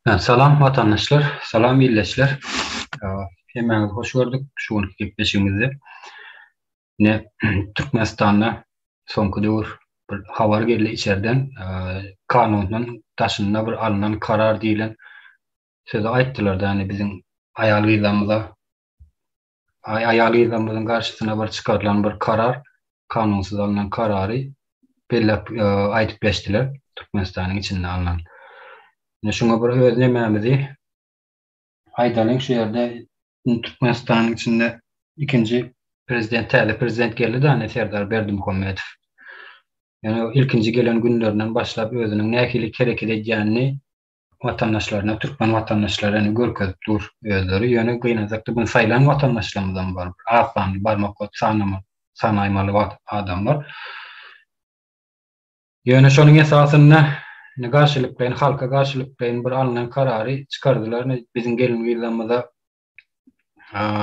Salam vatandaşlar, salam illeşler. Hemen hoş gördük şu anki gepleşigimizde. Ne Türkmenistan'da soňky döwür bir habar geldi içeriden. Kanundan taşınma bir alınan karar diýilen sözü aýtdylar da hani bizim ayal gyzamyza ayal gyzamyzyň garşysyna bir çykarylan bir karar, kanunsyz alınan karary bellep aýdyp geçdiler Türkmenistanyň içinde alınan. Şoňa bir öz nemämizi Aydalın şu yerde Türkmenistan'ın içinde ikinci prezident geldi de hani Serdar Berdimuhamedov. Yani o ilkinci gelen günlerden başlayıp özünün nähili hareket edýänini vatandaşlarına, Türkmen vatandaşlarına görkezip dur özleri. Yani gynazakda bunu sayılan vatandaşlarımızdan var. Afan, barmakot, sanaymalı adam var. Yani şonun esasında garşylyklaryň, halka garşylyklaryň bir alınan karary çykardylar. Bizim gelin ýyllarymyzda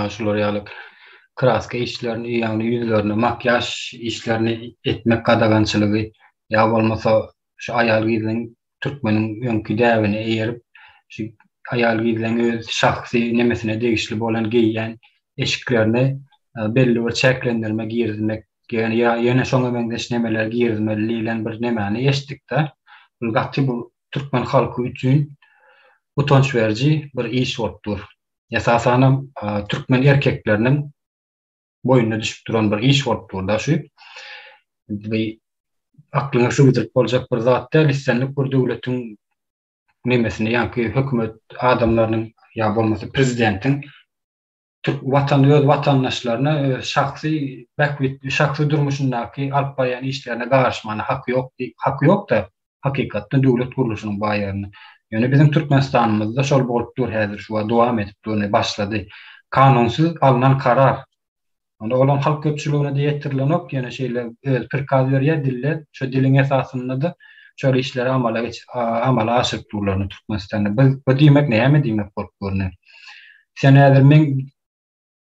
şular ýaly kraska işlerini, ýagny ýüzlerini, makyaj işlerini etmek gadagançylygy ýa bolmasa şu aýal gyzyň türkmeniň öňkü däwini eýerip şu aýal gyzyň öz şahsy nemesine degişli bolan giýýän eşiklerini belli bir çäklendirme giýirmek, ýani ýene şoňa beňdeş nemeler giýirmeli diýilen bir nemeni eşitdik-de. Bu gaty bu türkmen halky üçin utanç verici bir iş bolupdyr. Esasanam türkmen erkekleriniň boyuna düşüp duran bir iş bolupdyr da şu. Bir aklyňa sygdyryp boljak bir zat däl, islenlik bir döwletiň nemesini ýa-ki hökümet adamlarynyň ýa bolmasa prezidentiň Türk öz vatandaşlaryna şahsy durmuşyndaky alyp barýan işlerine garşmany haky ýok da hakykatda döwlet guruluşynyň baýaryny. Ýöne bizim Türkmenistanymyzda şol bolup dur häzir şu dowam edip durny başlady. Kanunsyz alınan karar. Onda olan halk köpçüligine diýetdirilen ok, ýene şeýle öz prikaz berýär diller, şo diliň esasynda da şol işleri amala aşyrtdylaryny Türkmenistanda. Bu diýmek näme diýmek bolup görünýär. Sen häzir men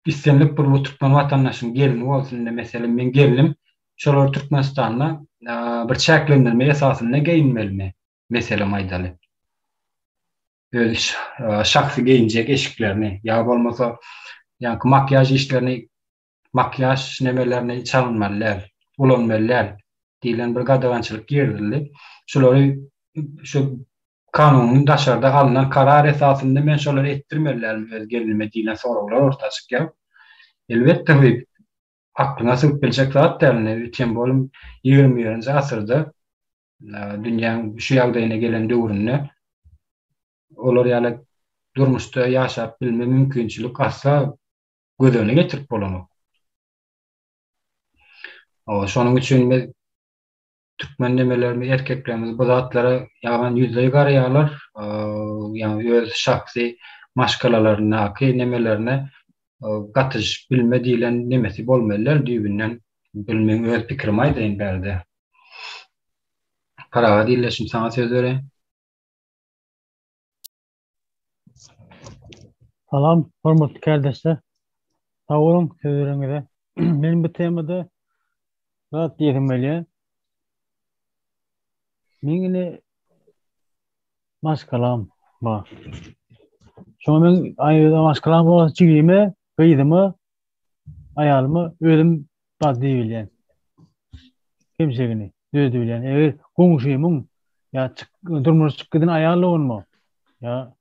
islenlik bir Türkmen vatandaşyň gelini bolsun da meselem men gelinim, şolar Türkmenistanda bir çäklendirme esasynda geýinmelimi? Meselem aýdaly. Öz şahsy giyinjek eşiklerini ýa bolmasa ýa-ki makyaj işlerini, makyaj nemelerini çalınmalylar, ulanmalylar diýilen bir gadagançylyk girdildi. Şolary şu kanunyň daşarda alınan karar esasında men şolary etdirmelärmi öz gelinime diýilen soraglar ortaya çykýar. Elbetde bu aklyna sygyp geljek zat däl. Üçin bolum 20-nji asyrda dünýäň şu ýagdaýyna gelen döwründe olar ýaly durmuşda ýaşap bilme mümkinçilik asla gözüne getirip bolamok. Şonuň üçin Türkmen nemelerimi, erkeklerimiz bu zatlara ýaman ýüzleri garaýarlar, ýa öz şahsy maşgalalaryna, nemelerine gatyş bilme diýilen nemesi bolmalylar diýbinden bilmeň öz pikirimi aýdaýyn berde. Paraga diýleşim saňa söz berýän. Salam, hormatly kardeşler. Sağ olun sözleriňize. Men bu temada zat diýmeli. Meňne maşgalam bar. Şoňa men aýda maşgalam bolan çigime, gyýdymy, aýalymy özüm baz diýbilýän. Kimsegini düz diýbilýän. Eger goňşymyň ýa durmuş çykdyň aýalygynmy ýa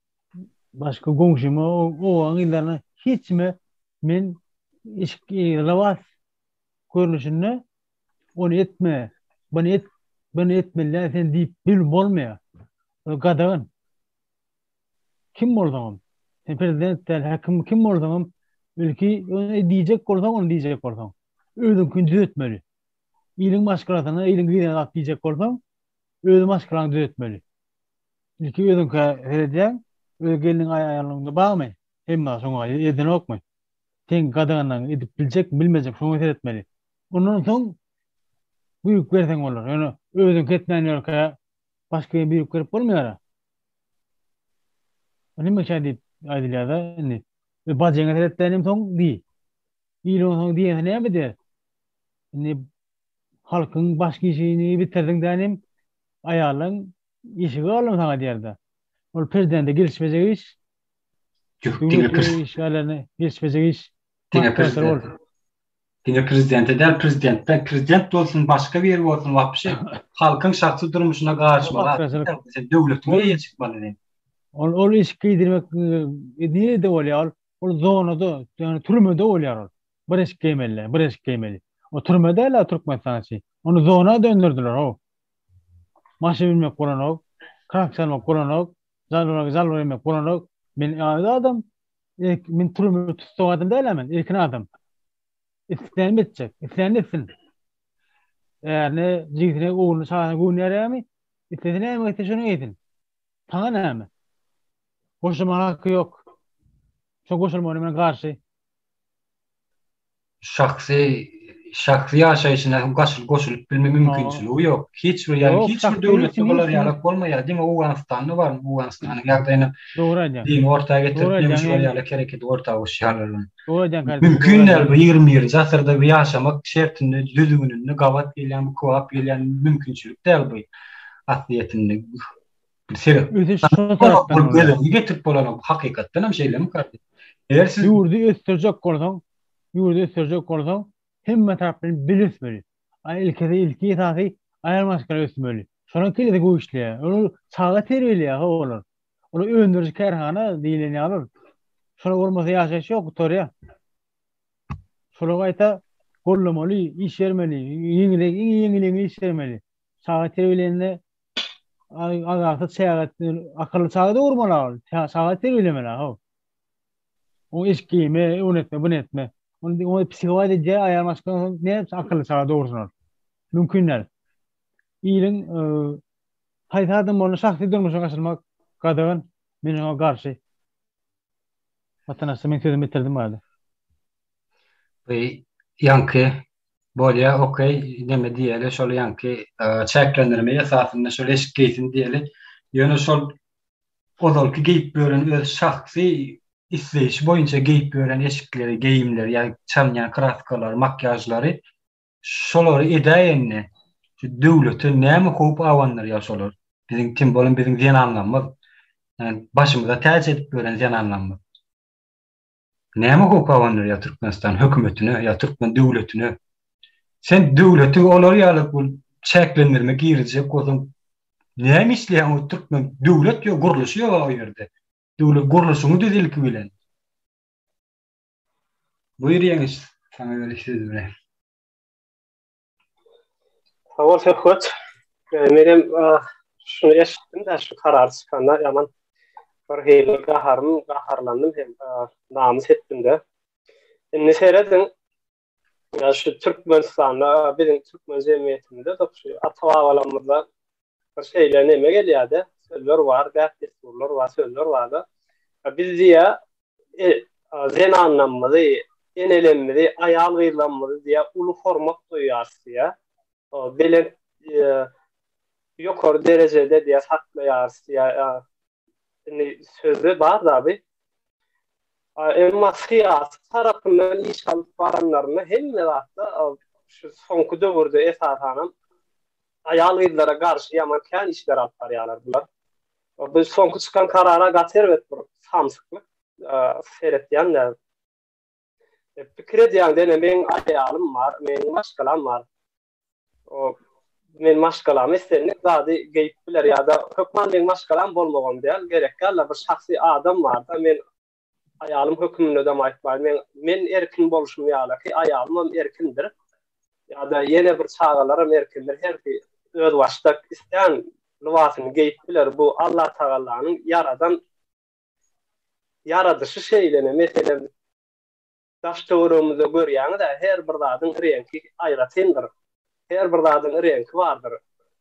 başka goňşymy o ýyllarna hiçme men lawaz görnüşinde onu etme, beni etmeli sen diýip bil bolmaýar. Gadagan kim bolsaňam, sen prezident däl, hakim kim bolsaňam, ülki diýjek bolsaň onu diýjek bolsaň. Özüňkü düzeltmeli. Ýylyň maşgalatyna, ýylyň giýen at diýjek bolsaň, özü maşgalatyny düzeltmeli. Ülki özüňkü edýän, öz geliniň aýalyňda bagmy, hemme şoňa edin okmy. Sen gadagandan edip biljek, bilmejek, şoňa etmeli. Ondan soň büyük berseň bolar. Ýöne özüň ketmän ýolka başga büyük berip bolmaýar. Nime şädip aýdylýar da, indi bajaňa teretdenim soň diýi. Ýylyň soň diýen näme diýer? Indi halkyň başga işini bitirdiň dänim aýalyň işigi alym saňa diýerdi. ol prezidente gelişmeyecek iş, döwlet işgalerini gelişmeyecek iş. Diňe Mahkemesi ol. prezident. Diňe prezidente del prezident. Ben prezident bolsun, başga bir ýer bolsun, wapşy halkyň şahsy durmuşyna garşmalar. Döwletiň ýeňe çykmaly diýen. Ol iş giydirmek niye de bolýar? Ol zonada, yani türmede bolýar. Bir iş giymeli, bir iş giymeli. O türmede la Türkmenistançy. Onu zona döndürdüler o. Maşy bilmek bolanok, kraksanok bolanok, zalwar bilmek bolanok. Men adam, men türmede tutduğum adam değilim, erkin adam. İstenen bitecek, istenen etsin. Eğer ne jigdine oğlunu sağına gönü yarayamı, istediğine emek şunu edin. Sana ne mi? Koşulma hakkı yok. Çok koşulma önüme karşı. Şahsy ýaşaýyşyna goşulyp bilme mümkinçiligi ýok. Hiç bir ýani hiç bir döwletde bolar ýalak bolmaýar. Diňe Owganistanyň bar, Owganistanyň ýagdaýyna Doğru aýdýan. diň ortaga getirip demiş bolýarlar, kereket ortaga goşýarlar. Doğru aýdýan kardeşim. Mümkin el bu 21-nji asyrda bir ýaşamak şertini, düzgünini gawat gelýän, kuwap gelýän mümkinçilik däl bu. Asliyetinde bir sebep. Öte şu taraftan. Bu getirip bolan hakykatdan hem şeýlemi kardeş. Eger siz ýurdy östirjek bolsaň, hemme tarapdan bilismeli. Ilki tahy aýarmaşyk ösmeli. Şonuň kilidi bu işleýär. Onu sağa terbiýelýär olar. Onu öndürjek kerhana diýilen ýalar. Şonu bolmasa ýaşaýyş ýok torya. Şonu gaýta gollamaly, iş bermeli, ýeňileg iş bermeli. Sağa terbiýelende agata çagat, akıllı çagada urmalar. Sağa terbiýelemeli. O iş giyme, onu etme, bunu etme. Onu psikopat ayarmaşkan ne akıllı çagada ursunlar. Mümkinler. İýiň haýtadan onu şahsy durmuşa gaşylmak gadagan meniň garşy. Watanasy men sözümi bitirdim bäli. Ýanky bolýa, okey, deme diýeli, şol ýanky çäklendirme ýasasynda şol eşik geysin diýeli. Ýöne şol odalky geyip bören öz şahsy isleýiş boýunça geyip bören eşikleri, geyimleri, ýa çamýan kraskalar, makyajlary şolary edäýenne şu döwlete näme howp awanlar ýaşalar. Biziň tim bolan biziň diýen anlamaz. Yani başymyza täze edip gören diýen anlamaz. Näme howp awanlar ýa Türkmenistan hökümetine, ýa Türkmen döwletine. Sen döwleti olary ýalyp bu çäklendirme girijek bolsaň näme işleýän o Türkmen döwlet ýa guruluşy ýa o ýerde. Döwlet guruluşyny düzelki bilen. Buyurýaňyz, sana görüşürüz bilen. Awal hökümet menem şunu eşitdim de şu karar çykanda yaman bir heyli gaharlandım hem namys etdim de. Indi seredin ya şu Türkmenistan'da bizim Türkmen jemgyýetinde de şu ata-babalarymyzda bir şeyler neme gelýärdi? Sözler var, desturlar var, sözler var da. Biz diýe zen anlamady, enelenmeli, aýal gyrlanmady diýe ulu format goýýarsy. O bilen ýokary derejede diýe saklaýarsy. Sözü bar da abi. Emma siyasi tarapyndan iş alyp baranlaryny hemme wagtda şu soňky döwürde esasanan aýal gyrlara garşy ýaman kän işler alyp barýarlar bular. Biz soňky çykan karara gaterwet bir samsyklyk seretýänler. Pikir edýän dene men aýalym bar, men maşgalam bar. O men maşgalam istenip zady geýip biler ýa-da hökman men maşgalam bolmagan diýil, gerekli bir şahsy adam bar da men aýalym hökmüne de aýtmaýar. Men erkin boluşum ýa-da ki aýalym erkindir. Ya da yine bir çağalarım erkindir. Her ki öz başta isteyen lüvasyny geýip biler. Bu Allah Taala'nın yaradışı şeylene. Mesela daş töwerümizde görýäňiz da her bir zadyň rengi aýratyndyr. Her bir zadyň rengi bardyr.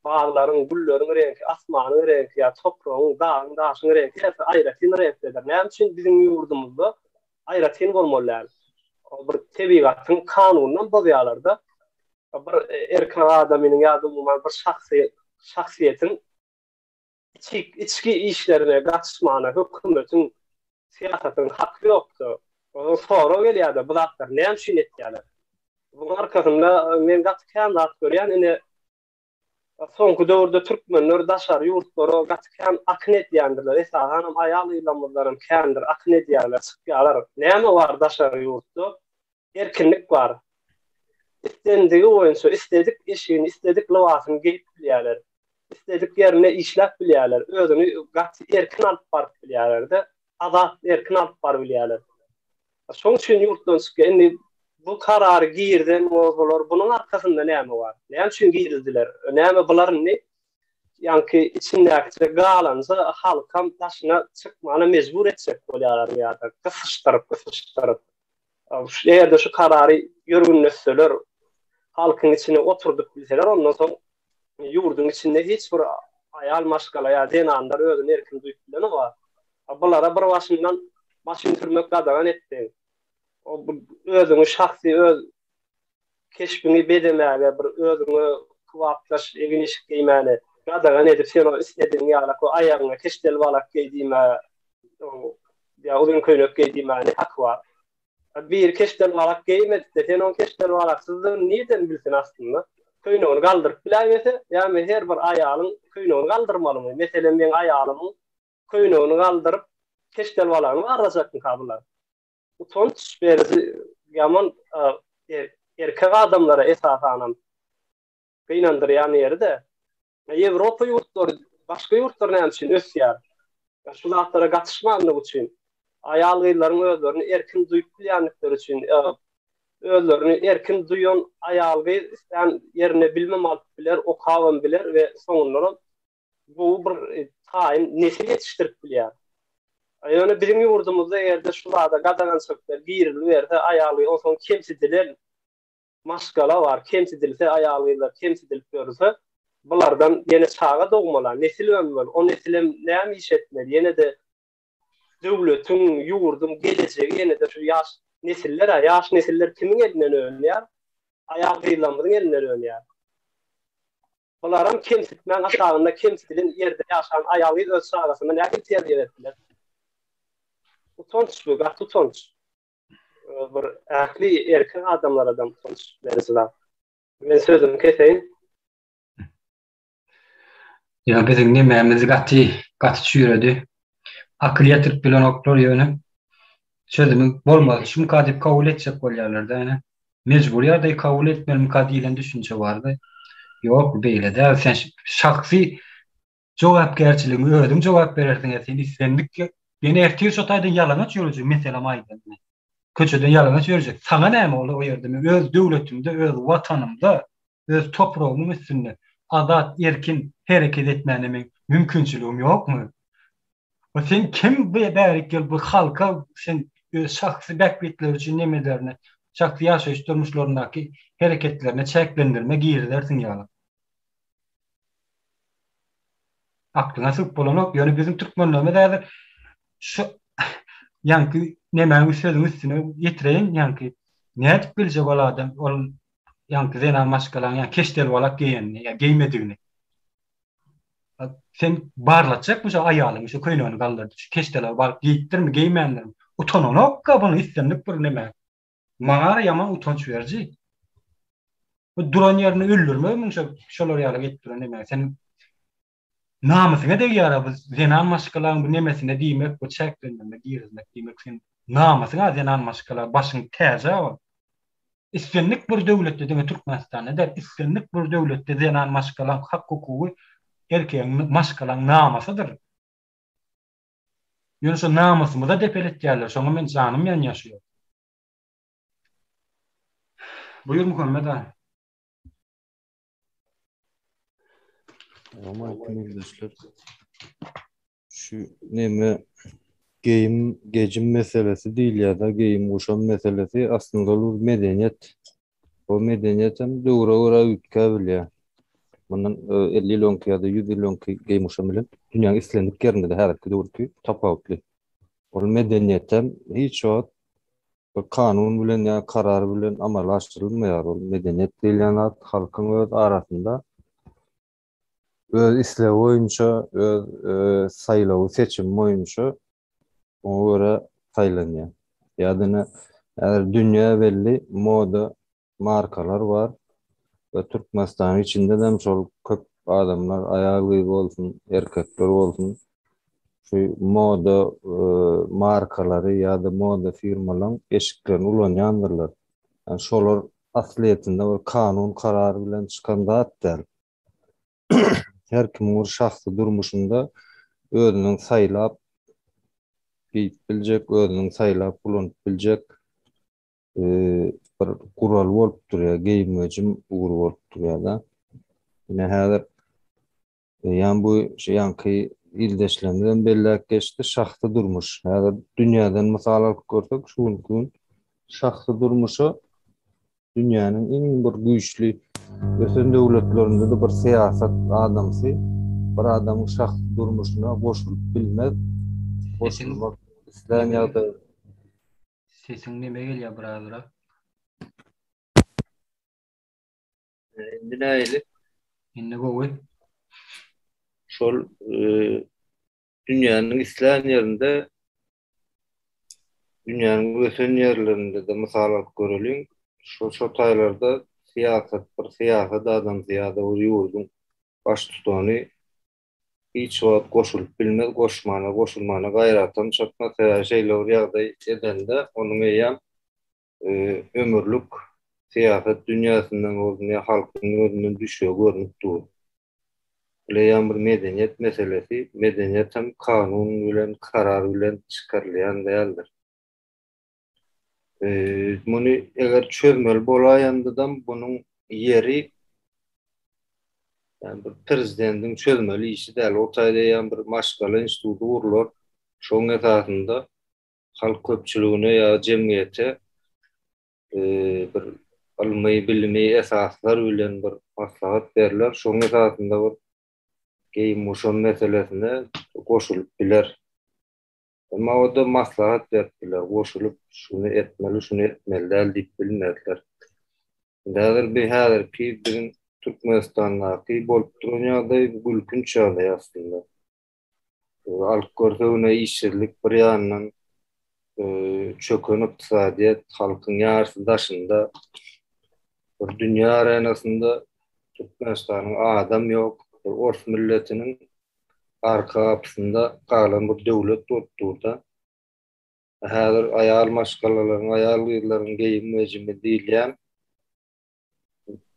Bağlaryň, gülleriň rengi, asmanyň rengi, ýa topragyň, dagyň, daşyň rengi hepsi aýratyn renkdedir. Näme üçin biziň ýurdumyzda aýratyn bolmalylar? O bir tebigatyň kanunyny bozýarlar da. Bir erkin adamyň ýa-da bir şahsiýetin içki işlerine gatnaşmagyna hökümetiň siýasatyň hakkı ýokdur. O sonra gelýärdi. Bu zatlar näme üçin etýärler? Bunun arkasında men gatnaşan zat görýän ine Soňky döwürde türkmenler daşar ýurtlara gatykän aknet ýandylar. Esahanam aýal ýylamlarym kändir aknet ýarlar, çykýarlar. Näme bar daşar ýurtda? Erkinlik bar. İstendigi oýunça istedik eşigini, istedik libasyny giyip bilýärler. İstedik ýerine işläp bilýärler. Özüni gaty erkin alyp baryp bilýärler-de, azat erkin alyp baryp bilýärler. Şoň üçin ýurtdan çykýan bu karar girdi, oğullar bunun arkasında näme var? Näme üçin girildiler? Näme bular ne? Ýanky içindäki galansa halkam taşyna çykmana mejbur etsek bolýarlar ýa-da kysışdyryp. Şu ýerde şu karary ýörgünleseler, halkyň içine oturdup bilseler, ondan soň ýurdun içinde hiç bir aýal maşgala ýa denandar özüni erkin duýup bilýän bar. Bulara bir başyndan maşyn sürmek gadagan etdi. O özüňi şahsy öz keşbini bedemäge bir özüňi kwaplaş eginiş giýmäni gadagan edip sen o istediň ýaly o aýagyna keşdel balak giýdime ýa uzun köýnök giýdime hak bar. Bir keşdel balak giýmedi, sen o keşdel balaksyzdygyny neden bilsin aslında? Köýnögini galdyryp bilämese, ýa-ni her bir aýalyň köýnögini galdyrmalymy. Meselen men aýalymyň köýnögini galdyryp keşdel balagyny arrajakyn kabylar. Utanç berdi ýaman erkek adamlara esasanam gynandyrýan ýerde. Ýewropa ýurtlary, başga ýurtlar näme üçin ösýär? Şulatlara gatışmanlyk üçin, aýal gyýlaryň özlerini erkin duýup bilýänlikleri üçin, özlerini erkin duýan aýal gyý isän ýerine bilmem alyp biler, okawam biler we soňundan bu bir taýyn nesil ýetişdirip bilýär. Ýöne bizim ýurdumyzda ýerde şularda gadagan sökler girilip berde aýaly olsun kemsidiler maşgala var. Kemsidilse aýalylar kemsidilip görse bulardan ýene çağa dogmalar, nesil ömür. O nesilim näme iş etmeli? Ýene de döwletiň ýurdum gelecegi ýene de şu ýaş nesiller kimin elinden öňýär? Aýal gyýlamyň elinden öňýär. Bularam kemsitmän aşagynda kemsidilin ýerde ýaşan aýaly öz çağasyna näme terbiýe etdiler? Utanç bu, gat utanç. Bir ähli erkin adamlardan utanç berisiler. Men sözümü keseyin. Ya bizim nememiz gatı çüredi. Akıl yatırıp bilen oklar yönü. Sözümü bolmadı. Şu mukadip kabul edecek bolýarlar da yani. Mecbur ýerde kabul etmeli mukadilen düşünce vardı. Yok beýle de sen şahsy jogapgerçiligiňi özüň jogap bererdiň sen islendik ýene ertir şotaýdan ýalana çürüjek mesela maýdan. Köçeden ýalana çürüjek. Saňa näme bolu o ýerde öz döwletimde, öz watanymda, öz toprağymyň üstünde azat erkin hereket etmenimin mümkinçiligim ýokmy? O sen kim bärik bu halka sen şahsy bäkbetler üçin nemelerini, şahsy ýaşaýyş durmuşlaryndaky hereketlerine çeklendirme giýerlersiň ýaly. Aklyna syp bolanok, ýöne bizim türkmenlerimiz häzir şu ýanky näme sözüň üstüne ýetireýin, ýanky nädip biljek bol adam, ol ýanky zenan maşgalan, ýa keşdel bolak giýenini, ýa giýmediğini. Sen barlatjak bu aýalyň şu köýnöni galdyrdy. Şu keşdel balyk giýitdirmi, giýmendirmi? Utanonok buny istendik bir näme. Maňa ýaman utanç berji. Bu duran ýerine öldürme, şolar ýaly getdiren näme? Sen namusyna da ýara bu zenan maşgalan bu nemesine diýmek, bu çeklendirme, giýrizmek diýmek sen namusyna zenan maşgalan başyň täze. İstenlik bir döwletde diňe Türkmenistanda der, istenlik bir döwletde zenan maşgalan hak hukuky erkeğin maşgalan namasydyr. Ýöne şu namusymyza depeletýärler, şoňa men janym ýan ýaşaýar. Buyur Muhammed ağa. Ama arkadaşlar şu neme geyim meselesi değil ya da geyim kuşam meselesi aslında bu medeniyet. O medeniyet hem doğru ütkäbilýär. Bundan 50 yıl önce ya da 100 yıl önce geyim kuşam bilen dünýäň islendik ýerinde de herki doğru tapawutly. O medeniyet hem hiç o kanun bilen ya karar bilen amalaşdyrylmaýar. O medeniyet diýilen halkyň öz arasında öz islew boýunça, öz saýlawy seçim boýunça oňa görä saýlanýar. Ýadyna dünýä belli moda markalar var we Türkmenistan içinde de şol köp adamlar ayağı olsun, erkekler olsun, şu moda markaları ya da moda firmaların eşiklerini ulanýandyrlar. Yani şolar asliyetinde bir kanun kararı bilen çıkan zat däl. Her kim bir şahsy durmuşunda özüniň saýlap giyip biljek, özüniň saýlap ulanyp biljek bir gural bolup durýar, giyinmejim ugur bolup durýar da. Ine häzir yani bu ýanky ildeşlemden bellek geçti şahsy durmuş. Häzir dünýäden mysal alyp görsek şunkun şahsy durmuşy dünýäniň iň bir güýçli ösen döwletlerinde de bir siýasat adamsy bir adamyň şahsy durmuşyna goşulyp bilmez. Goşulmak isleýän ýagdaý. Sesin nime gelýär birazra? Indi näýeli? Indi gowy. Şol dünýäniň isleýän ýerinde dünýäniň ösen ýerlerinde de mysal alyp göreliň. Şu taýlarda bir siýasat adam ýa-da ýurdun baş tutany hiç wagt goşulyp bilmez, goşulmana gaýratan çatma şeýler ýagdaý edende onuň eýem ömürlük siýasat dünýäsinden bolsun ýa halkyň özünden düşýär görnüp dur. Leýän bir medeniýet meselesi, medeniýet hem kanun bilen, karar bilen çykarylýan däldir. Muny eger çözmeli bolaýandydan bunyň ýeri yani bir prezidentin çözmeli işi däl. O taýda ýa bir maşgala instituty gurular. Şoň esasynda halk köpçüligine ýa jemgyýete bir almy bilimi esaslar bilen bir maslahat berler. Şoň esasynda bir geyim muşon meselesine goşulyp biler. Ama o da maslahat berdiler. Goşulyp şunu etmeli, şunu etmeli däl diýip bilmediler. Häzir ki bizim Türkmenistan'daki bolup duran ýagdaý gülkünç ýagdaý aslında. Alyp görsegine işçilik bir ýandan çöken ykdysadyýet halkyň ýarysy daşynda bir dünýä arenasynda Türkmenistanyň adam ýok, Ors milletiniň arka kapysynda galan bir döwlet tutturda. Häzir aýal maşgalalaryň, aýal gyzlaryň geyim mejimi diýilýän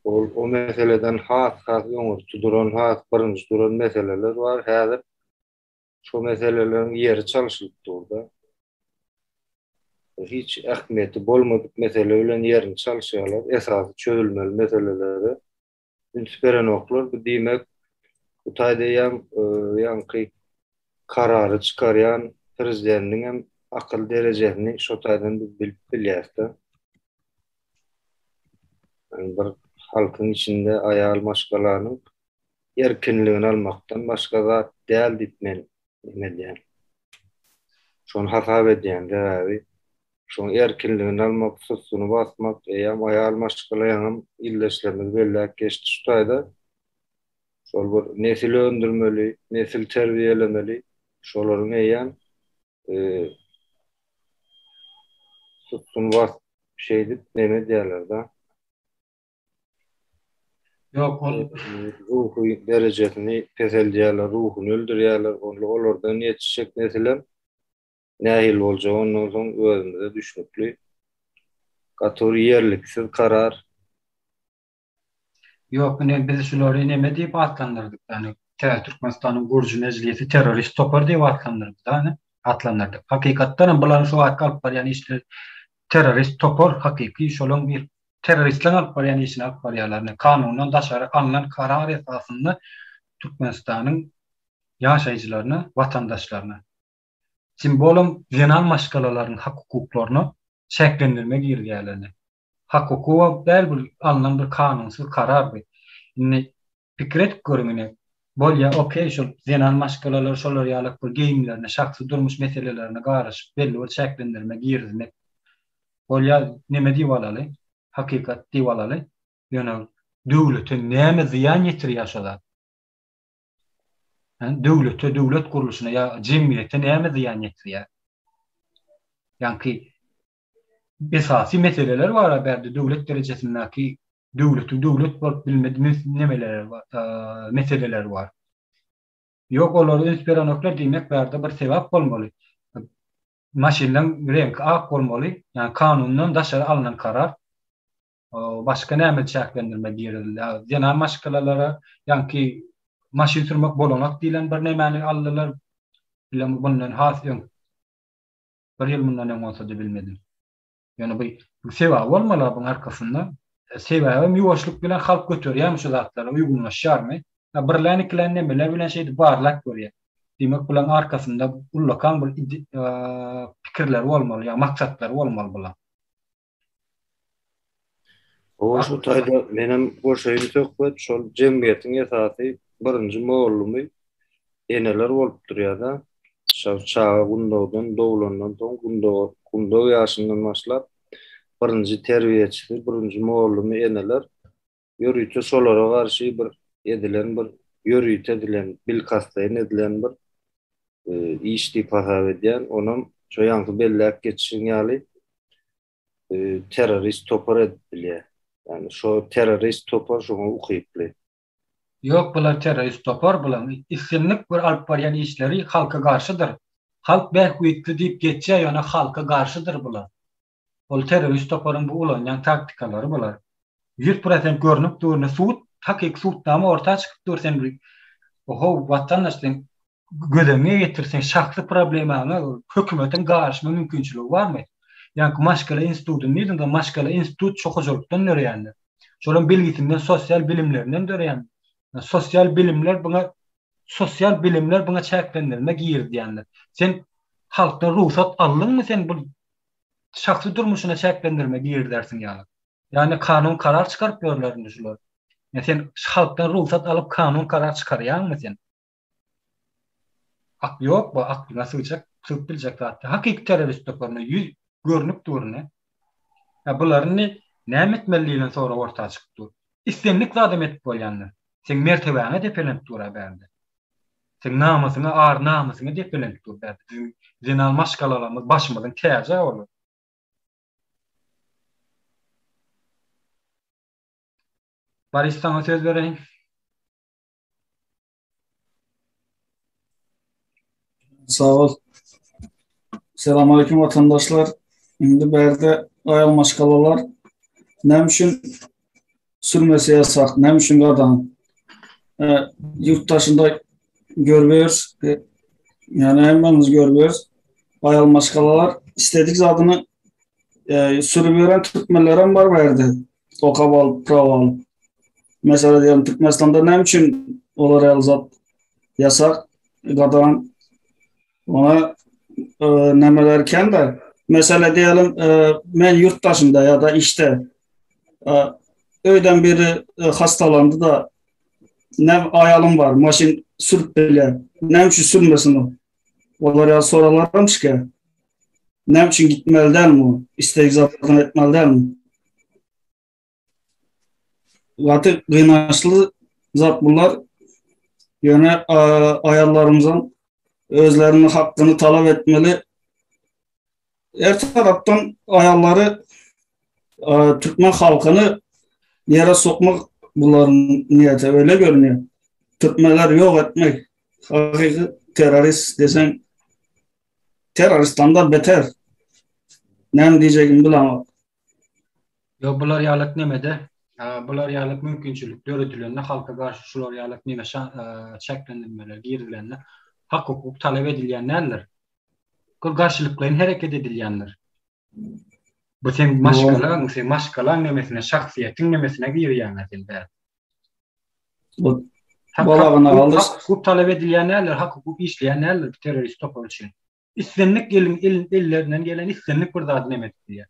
o meseleden has öňürtü duran, birinji duran meseleler var. Häzir şu meselelerin ýeri çalyşyp durda. Hiç ähmiýeti bolmadyk mesele bilen ýerini çalyşýarlar. Esasy çözülmeli meseleleri ünsberen oklar. Bu diýmek bu taýda ýanky karary çykarýan prezidentiň hem akyl derejesini şo taýdan bilip bilýärdi. Bir halkyň içinde aýal maşgalanyň erkinligini almakdan başga zat däl diýip men bilmedýän. Şonu hasap edýän däbi. Şoň erkinligini almak, susuny basmak, eýam aýal maşgalaýan illeşlerimiz bellek geçdi şu taýda. Şol bir nesil öndürmeli, nesil terbiýelemeli. Şolaryň eýam susuny bas şey diýip neme diýerler da. Yok, Ruhu derejesini peseldiýärler, ruhuny öldürýärler. Olardan ýetişek nesilem nähil boljak, ondan soň özünde düşnükli gatori ýerliksiz karar. yok, biz şolary neme diýip atlandyrdyk. Yani Türkmenistanyň gurju mejlisi terrorist topar diýip atlandyrdyk. Hakykatdan bular şu wagt alyp barýan işler terrorist topar hakyky şolaň bir teröristler alıp barýan işini alyp barýarlar. Kanundan daşary alynan karar esasında Türkmenistanyň ýaşaýjylaryna, vatandaşlaryna simbolum genel maşgalalaryň hak hukuklaryny şeklendirmek girýärler. Hak hukuky däl bir alynan bir kanunsyz karar bu. Pikret görümine bolýa okey şol genel maşgalalar şolar ýalyk bir geyimlerine, şahsy durmuş meselelerine garaşyp belli bir şeklendirmek girmek. Bolýa neme diýip alaly? Hakikat diýip alaly. Ýöne döwlete näme ziýan ýetirýär şolar? Döwlete, döwlet guruluşyna ýa jemgyýete näme ziýan ýetirýär? Ýani esasy meseleler bar berdi döwlet derejesindäki döwlet bolup bilmediğimiz nemeler var, meseleler var. Yok olary inspiranoklar diýmek bärde bir sebäp bolmaly. Maşindan renk ak bolmaly. Yani kanundan daşary alınan karar. Başka näme çäklendirme girildi. Ýa-ni maşgalalara, ýa-ni maşin sürmek bolanak diýilen bir nämäni aldylar. Bilen bundan hasýan. Bir ýyl mundan öň bolsa da bilmedim. Yani bu sebäp bolmaly bunun arkasynda. Sebäbi ýuwaşlyk bilen halk götürýär şu zatlara uýgunlaşýarmy? Birläni kilen nämeler bilen şeýdi barlak görýär. Demek bulan arkasynda ullakan bir pikirler bolmaly, ýa maksatlar bolmaly bular. O şu taýda menem goşaýy tökbet şol jemgyýetiň esasy birinji moğlumy eneler bolup durýar da. Çağa gundawdan dowlandan soň gundaw ýaşyndan başlap birinji terbiýeçiler, birinji moğlumy eneler ýörüýte şolara garşy bir edilen bir ýörüýte edilen bilkastaýyn edilen bir iş diýip hasap edýän, onam şo ýanky belläp geçişiň ýaly terörist topar edilýär. Yani şo terörist topar şoňa ukyply. Yok bular terörist topar bulan. İslimlik bir alıp barýan işleri halka garşydyr. Halk bähüýetli diýip geçýär, ýa-ni halka garşydyr bular. Ol terörist toparyň bu ulanýan taktikalary bular. 100% görnüp durny suud, hakyky suudnama orta çykyp dursen, oho watandaşlyň gödeme getirsen şahsy problemany hökümetiň garşyma mümkinçiligi barmy? Yani maşgala institutun nirinde maşgala institut çoxujulukdan dörýändir. Şolan bilgisinden sosial bilimlerinden dörýändir. Sosial bilimler buna çäklendirme girdiýändir. Sen halkdan ruhsat aldynmy sen bu şahsy durmuşyna çäklendirme girdersiň ýaly. Yani kanun karar çykaryp ýörlerdi şular. Yani sen halkdan ruhsat alıp kanun karar çykarýanmy sen? Yok bu aklyna sığjak, syp biljek zat. Hakyky terörist toparny ýüz görnüp durny. Bularny näme etmeliligini sonra ortağa çykypdy. İslemlik zadam etip bolýanlar. Sen mertebäňe depelenip dura bärdi. Sen namasyna, ar namasyna depelenip dur bärdi. Zinal maşgalalarymyz başymyzyň täze bolar. Baristana söz bereň. Sağ ol. Selamünaleyküm vatandaşlar. Şimdi bärde ayal maşgalalar näme üçin sürmesi ýasak, näme üçin gadan yurttaşynda görüyoruz. Yani hemmemiz görüyoruz. Ayal maşgalalar istedik zadyny sürüp ýören türkmenler var bärde. Okabal, praval. Mesela diýelim Türkmenistanda näme üçin olar ayal zat ýasak, gadan ona nämelerken de mesela diyelim men yurttaşında ya da işte öýden biri hastalandı da ne ayalım var maşin sürüp bile ne üçin sürmesin o. Olara soralarmış ki ne üçin gitmeliler mi? İstekzatdan etmeliler mi? Zaten gıynaşlı zat bunlar yani ayallarımızın özlerinin hakkını talep etmeli. Her taraftan ayalları Türkmen halkını yere sokmak bunların niyeti öyle görünüyor. Türkmenler yok etmek. Hakiki terörist desen teröristten de beter. Ne diyeceğim bilemem. Yo bular ýalyk nemede? Bular ýalyk mümkinçilik döretülenle halka garşy şular ýalyk neme çäklendirmeler girdilenle hak hukuk talep edilýänler. Garşylyklaryň hereket edilýänler. Bu sen maşgalaň nemesine, şahsiýetiň nemesine girýänler dilde. Balagana aldyr. Hukuk talep edilýänler, hak hukuk işleýänler terörist topar üçin. İslemlik ellerinden gelen islemlik bir zat nemet diýär.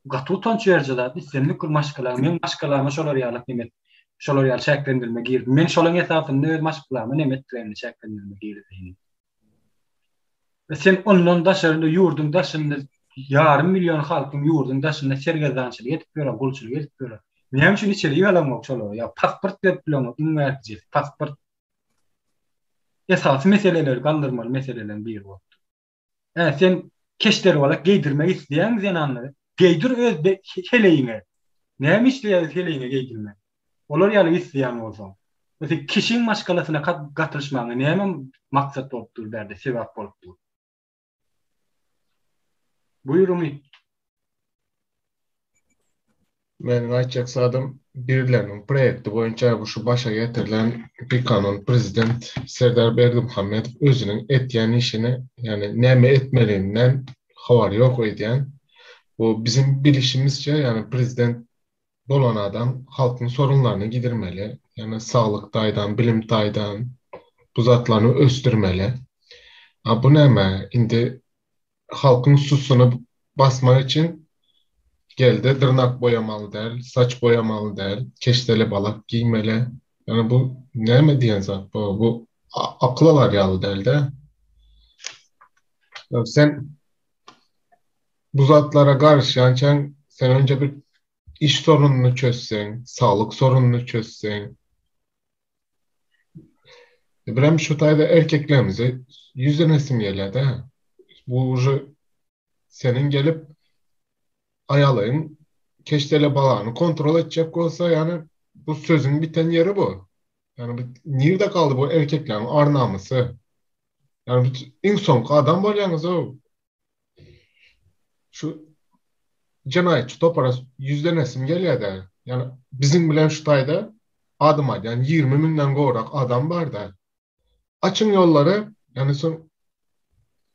Gaty utanç berjek islemlik bir maşgalaň, men maşgalaryma şolar ýalyk nemet, şolar ýaly çäklendirme girdi. Men şolaň esasynda öz maşgalaryma nemetlerini çäklendirme girdi. Ve sen ondan daşarında yurdun daşında yarım milyon halkın yurdun daşında sergezançılık etip ýören, gulçylyk etip ýören. Näme üçin içeri ýalamak şolar? Ya pasport diýip bilen üniversitet, pasport. Esasy meseleler gandyrmaly meselelerden biri bu. Sen keşleri bolak geydirmek isleýän zenanly. Geydir öz heleýine. Näme işleýär teleňe geýdilme. Olar ýaly isleýän bolsa. Mesela kişiň maşgalasyna gatnaşmagy näme maksat bolupdyr berde, sebäp bolupdyr. Buyurun. Men aýtjak sadym birileriniň proýekti boýunça şu başa getirilen bir kanun prezident Serdar Berdimuhammedow özüniň etýän işini, ýani näme etmelinden habary ýok edýän. Bu bizim bilişimizce, ýani prezident bolan adam halkyň sorunlaryny gidirmeli. Ýani saglyktaydan, bilimtaydan bu zatlaryny ösdürmeli. Bu näme? Indi halkyň susunu basmak için geldi dırnak boyamalı değil, saç boyamalı değil, keşteli balak giymeli. Yani bu näme diýen zat? Bu akıl alar ýaly değil de. Ya sen bu zatlara garşýançan sen önce bir iş sorununu çözsen, sağlık sorununu çözsen. Birem şu taýda erkeklerimize yüzlenesim gelýär. Bu uje senin gelip ayalayın keştele balağını kontrol edecek olsa, yani bu sözün biten yeri bu. Yani nerede kaldı bu erkeklerin arnaması? Yani en son adam var yalnız o. Şu cinayetçi topara yüzlenesim geliyor da. Yani bizim bilen şu tayda adım yani 20 binden gorak adam var da. Açın yolları, yani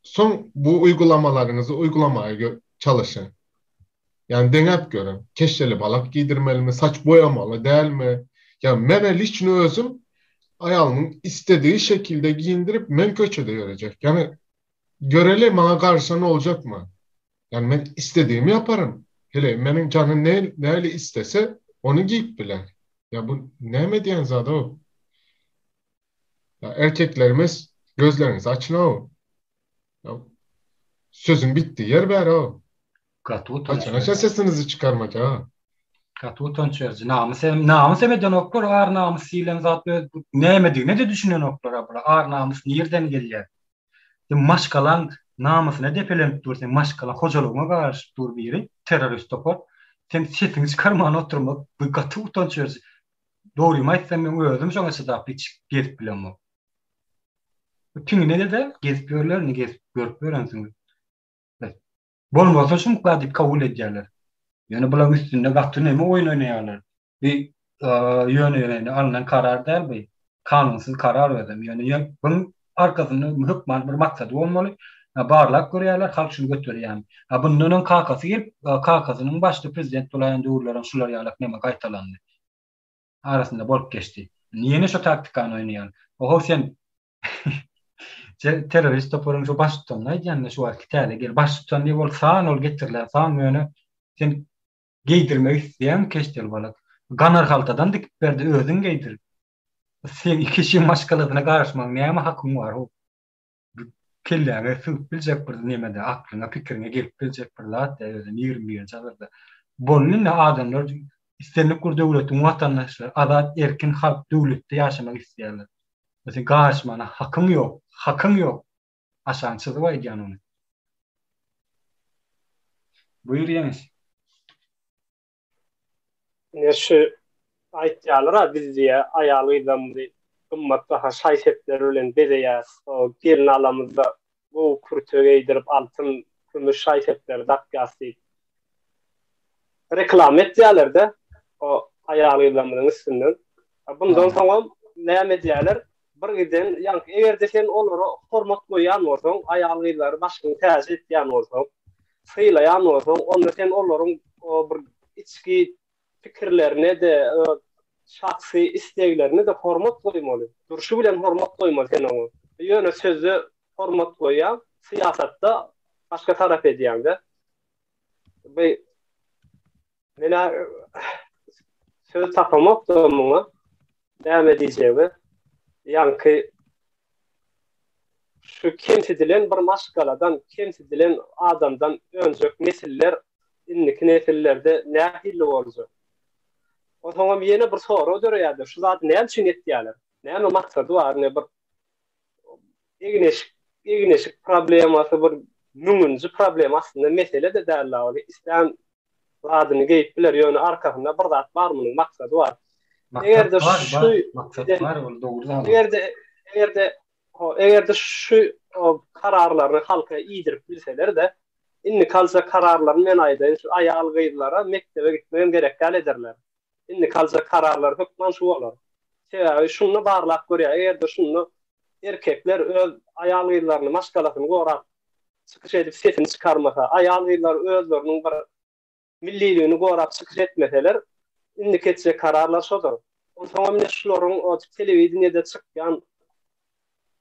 son bu uygulamalarınızı uygulamaya çalışın. Yani denep görün. Keşteli balak giydirmeli mi? Saç boyamalı değil mi? Ya men liçni özüm ayalımın istediği şekilde giyindirip men köçede görecek. Yani göreli bana karşı ne olacak mı? Yani ben istediğimi yaparım. Hele benim canım neyle istese onu giyip bilen. Ya bu ne mi diyen zaten o? Ya erkeklerimiz gözlerinizi açın o. Ya sözün bittiği yer ver o. Açın sesinizi çıkarmak ha. Katı utanç namus emeden oklar, ağır namus ilen zatlı neyemedi, ne de düşünen oklar abla, ağır namus nereden gelýär? Maşkalan namus ne depelenip dur, sen maşkalan hocalığına karşı dur biri, terörist oklar, sen sesini çıkarman oturmak, bu katı utanç verzi. Doğruyum aytsam ben özüm şoňa çydap hiç gezip bilenmem. Tüňü ne de gezip görler, ne gezip görüp öğrensin. Bolmasa şunu kadip kabul edýärler. Yani bulan üstünde gatty näme oyun oýnaýarlar. Bir ýöne alınan karar däl bu. Kanunsuz karar verdim. Yani bunun arkasında hükman bir maksady bolmaly. Barlak görýärler, halk şunu götürýär. Bunun kakasy gelip kakasynyň başly prezident bolan döwürlerin şular ýaly näme gaýtalandy. Arasında bolup geçti. Niye şu taktikany oýnaýar? Oho sen terörist toporun şu baş tutanlar ýa-ni şu arkitale gel baş tutan diýip bol sağan ol getirler. Sağan ýöne sen giydirmek isteyen keştel balak. Ganar haltadan dikip berdi, özün giydir. Sen iki kişi maşkaladına karışmak näme hakyň var o? Kelläňe sığıp biljek bir nemede, aklyna, pikirine gelip biljek bir zat, özün 21 çağırda. Bunun adamlar istenip kur döwletiň watandaşlary, azat erkin halk döwletde ýaşamak isleýärler. Mesela karışmana hakyň ýok. Aşançyzy baýdan onu. Buyur ýeňiz. Ne şu aýtýarlar bizde aýalydan gymmat daha şaýsetler bilen bereýär. O gelin alamyzda bu kurtöge ýdirip altyn gümüş şaýsetler dakýasy. Reklam etýärler-de o aýalydan üstünden. Bundan soň näme edýärler? Bir giden ýa-ni egerde sen onlara hormat goýan bolsaň, aýalylar başgyny täze etýän bolsaň, sylaýan bolsaň, onda sen olaryň o bir içki pikirlerine de şahsy isteklerine de hormat goýmaly. Duruşy bilen hormat goýmaly sen onu. Ýöne sözü hormat goýan, siýasatda başga tarap edýän-de. Mena söz tapamak da muňa näme diýjegi? Ýa-ni şu kemsidilen bir maşgaladan, kemsidilen adamdan önjek nesiller, inniki nesillerde nähili boljak? O zaman ýene bir soru dörýärdi. Şu zat näme üçin etýärler? Näme maksady bar? Ne bir egneşik problemasy, bir nüňünji problem aslında mesele de däl. İslam zadyny geyip biler ýöne arkasynda bir zat barmynyň maksady bar. Egerde şu maksat var, ol dogry zat. Egerde şu kararlaryny halka iýdirip bilseler de inni kalsa kararlaryny men aýdaýyn şu aýal gyýdylara mektebe gitmegem gerek gal ederler. Inni kalsa kararlar hökman şu bolar. Sebäbi şunu barlap görýär. Egerde şunu erkekler öz aýal gyýdylaryny maşgalatyny gorap çykyş edip sesini çykarmasa, aýal gyýdylar özleriniň bir milliligini gorap çykyş etmeseler, inni keçe kararlar şodur. Oňa men şularyň o telewizionyada çykýan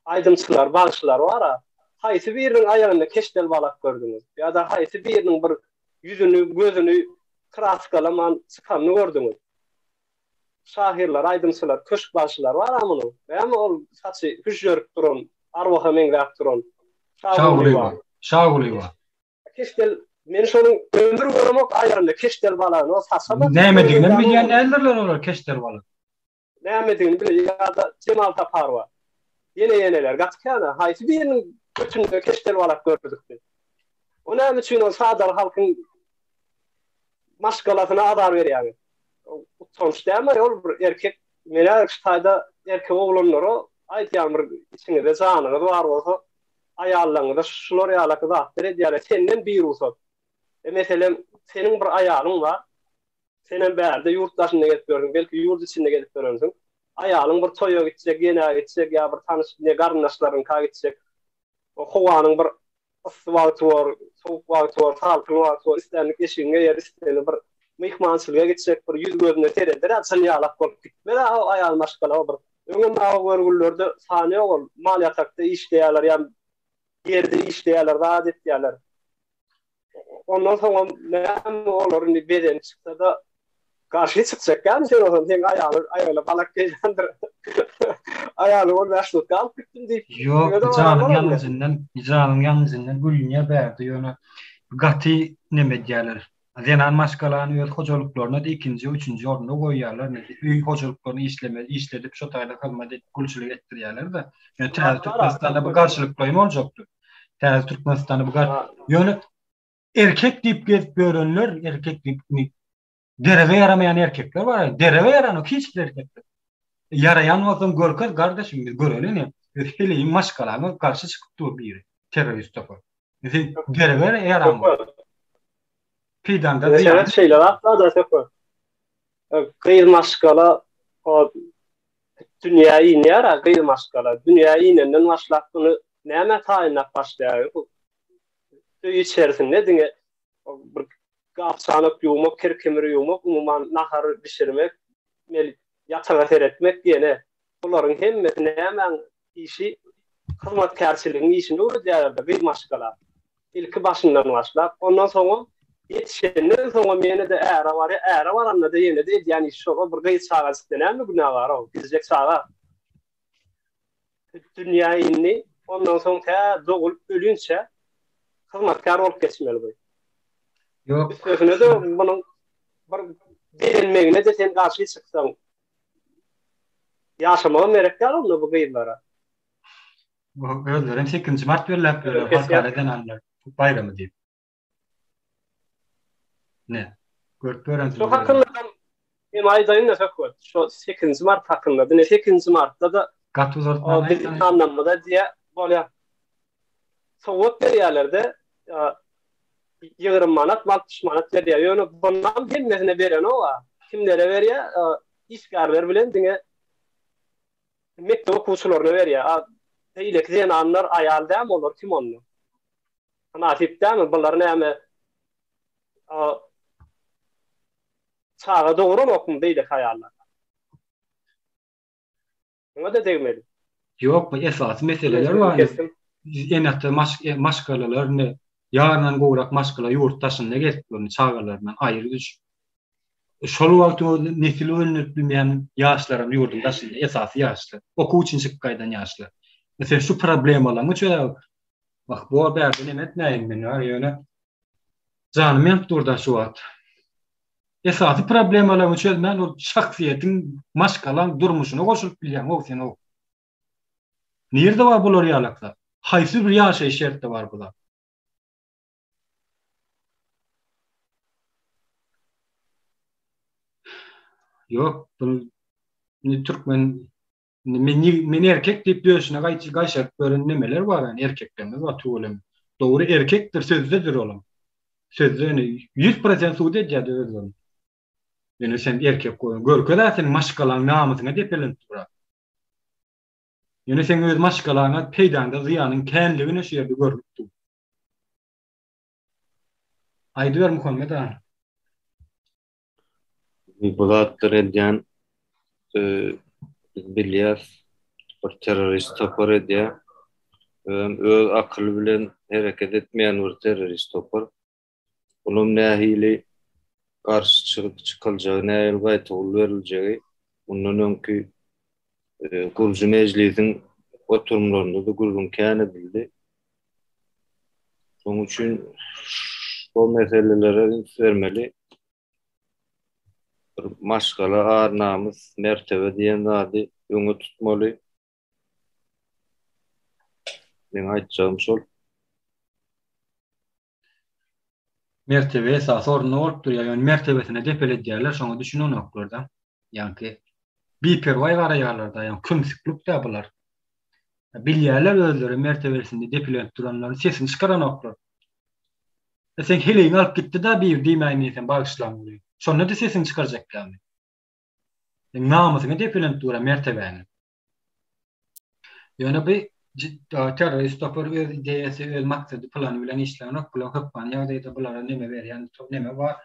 aydymçylar, bagşylar bar. Haýsy biriniň aýagyna keşdel balak gördüňiz? Ýa-da haýsy biriniň bir ýüzüni, gözüni kraskalaman çykanyny gördüňiz? Şahirler, aydymçylar, köşk bagşylar bar amyny. Bäme ol saçy hüjürüp duran, arwaha meňräp duran. Şaguly bar. Keşdel men şonuň ömür görmek aýagyna keşdel balagyny o saçama. Nämedigini bilýän eldirler olar keşdel balagy. Nämedigini bilýär ýa-da Cemal Tapar bar. Yeneler gatkana haýsy biriniň götünde keşdel balak gördük. O näme üçin o sadar halkyň maşgalatyna adar berýär. Sonuçta ama ol erkek mena ştaýda erkek oglanlary aýtýarmyr içinde janyny bar bolsa aýallaryny da şular ýalaky da edýärler senden bir usat. Meselem seniň bir aýalyň bar. Senen bärde ýurtdaşyna gelip görüň, belki ýurt içinde gelip görüňsiň. Aýalyň bir toýa gitjek, ýene gitjek ýa bir tanış garnaşlaryň ka gitjek. O howanyň bir ysy bar, soğuk bar, halkyň bar, istenlik eşiňe ýer istenip bir mehmançylyga gitjek, bir ýüz gözüne tereder, atsan ýalap bolup gitmeli. Aýal maşgala bir. Öňe maňa görgüllerde sany ol, mal ýatakda işleýärler, ýa ýerde işleýärler, zat etýärler. Ondan soňra näme olaryň beden çyksa da karşı çykjak kan sen oňa sen aýaly balak geýändir. Aýaly ol başlyk galyp gitdim diýip. Ýok, janyň ýanyňdan gülünýe bärdi ýöne gaty neme diýerler. Zenan maşgalany öz hojalyklaryna da 2-nji, 3-nji orunda goýýarlar. Üý hojalyklaryny işledip şo taýda kalmady gülçülük etdirýärler de. Ýöne Türkmenistanda bu garşylyk goýum oljakdy. Türkmenistanda bu ýöne erkek diýip gezip görenler, erkek diýip derebe yaramayan erkekler var. Derebe yaran hiç erkekler. Yarayan olsam görkez kardeşim biz görelim ya. Hele maşgalany karşı çykyp dur biri. Terörist topar. Derebe yaran. Pidanda diýär. Şeyler atla topar. Gyýyl maşgala o dünýä ýa gyýyl maşgala. Dünýä ýenen başlakyny näme taýynap başlaýar? Döýü içerisinde diňe bir gapsanyp ýuwmak, kirkimir ýuwmak, umumyň nahar bişirmek, ýataga seretmek diýene. Olaryň hemmesi näme işi hyzmatkarçylygyň işinde urýardy gyýyl maşgala. İlki başyndan başlap, ondan soňra yetişenden soňra meni de ära var anna da ýene de ýani şo bir gyýyl sagasy näme günah bar o, bizjek saga. Dünýä ýyny ondan soňra dogul ölünçe hyzmatkar bolup geçmeli bu. Yok. Sözüne de bunun bir berilmegine de sen karşı çyksaň. Ýaşamagy merek galmy bu gyýylara? Bu özlerine 8-nji mart berilip Halkaradan anlar. Bayramy diýip. Ne? Görpören. Şu hakynda hem aýdaýyn da söküp. Şu 8-nji mart hakynda. 8-nji martda da gatuz ortadan bir anlamda diýe bolýar. Sowat berýärlerde 20 manat, 60 manat berýär. Ýöne bundan hemmesine beren o wa. Kimlere berýär? İşgärler bilen diňe mektep okuwçylaryna berýär. Teýlek zenanlar aýal däm bolar kim onu? Anatip däm bular näme? Çağa dogry okum beýle aýallar. Näme de degmeli? Yok, bu esas meseleler var. Enäkde maşgalalar ýaryndan gowrak maşgala ýurtdaşynda getiplerini çağlarından aýry düş. Şol wagty nesil öňüp bilmeýän ýaşlaryň ýurdundaşynda esasy ýaşlar. Okuwçy çykgaýdan ýaşlar. Mesela şu problemalaryň üçin bak bu bärde nemet näýim bar ýöne. Janym ýa durda şu wagt. Esasy problemalaryň üçin men o şahsiýetiň maşgalan durmuşyna goşulyp bilýän o sen o. Nerede var bular ýalaklar? Haýsy bir ýaşaýyş şertde var bular? Yok, bu Türkmen men erkek diýip döşüne gaýşak gören nemeler bar, yani erkeklerimiz var tuğulem. Doğru erkekdir sözdedir olam. Sözde 100% suud edýär özüm. Yani sen erkek koyun. Görkede sen maşkalan namusyna depelent durar. Yani sen öz maşkalana peýdanda zyanyň känligini şu ýerde görüpdi. Aýdyber Muhammed ağa. Bulatlar edýän bilýär bir terrorist topar edýär. Öz akyly bilen hereket etmeýän bir terrorist topar. Onuň nähili karşı çykyljagy, nähili gaýtagyl beriljegi, ondan öňki Gürjü mejlisiň oturumlarynda da gürrün kän edildi. Şoň üçin bu meselelere vermeli. Maşgala, ar namus, mertebe diýen zady öňe tutmaly. Men aýtjagym şol. Mertebe esas orny bolup durýar. Yani mertebesine depeledýärler, şoňa düşünen oklarda. Ýani bir perway garaýarlarda, ýani kümsüklik de bular. Bilýärler özleri mertebesinde depelenip duranlaryň sesini çykaran oklar. Sen heleýin alyp gitdi da bir diýmäni sen bagyşlan boly. Şonda da sesini çykarjak ýani. Namusyna depelenip duran mertebeni. Ýani bu terörist topar öz ideýasy, öz maksady, plany bilen işlän oklar hökman ýagdaýda bulara neme berýän, neme bar?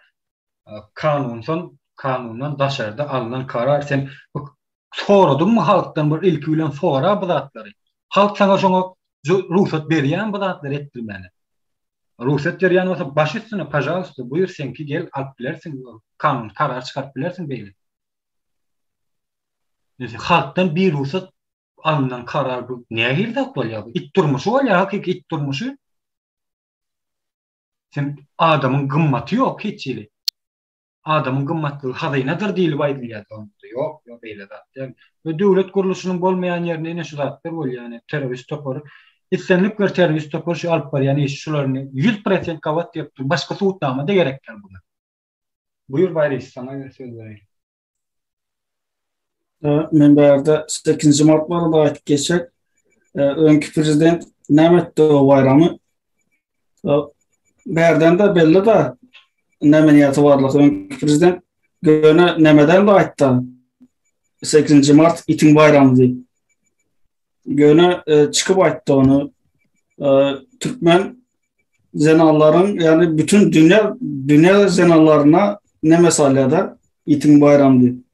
Kanundan daşarda alınan karar sen soradym mı halktan bir ilki bilen sora bu zatlary. Halk sana şoňa ruhsat berýän bu zatlary etdirmeli. Ruhsat berýän bolsa baş üstüne pajalysta buyur senki gel alyp bilersin, kanun karar çykaryp bilersin beýle. Ýani halktan bir ruhsat alınan karar bu nähirde bolýar? It durmuşy bolýar, hakiki it durmuşy. Sen adamın gymmaty ýok hiçili. Adamın gymmatlygy hazynadyr diýilip aýdylýar. Ýok, beýle zat. Yani döwlet guruluşynyň bolmaýan ýerine ene şu zatlar bolýar, ýani terrorist topar. Islenlik bir terrorist topar şu alyp bar, ýani şularyny 100% kawat diýip başga suwutnama da gerekler buna. Buyur Bayrys, sana söz bereyim. Men berde 8 Mart barada aýtyp geçek. Öňki prezident nämetdi o bayramy. Berden de belli da näme niýeti barlygy. Öňki prezident göne nämeden de aýtdy. 8 Mart itiň bayramy diýip. Göne çykyp aýtdy onu. Türkmen zenallaryň, yani bütün dünya zenallaryna näme salýada itiň bayramy diýip.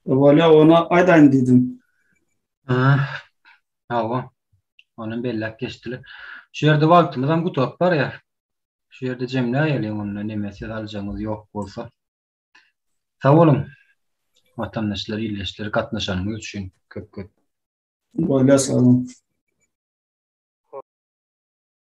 Wala ona aýdaň diýdim. Hawa. Onun bellek geçdiler. Şu ýerde wagtymyzdan gutap bar ýa. Şu ýerde jemle aýalyň onda nemesi aljamyz ýok bolsa. Sag bolun. Vatandaşlar, ýerleşler gatnaşanyňyz üçin köp. Wala sag olun.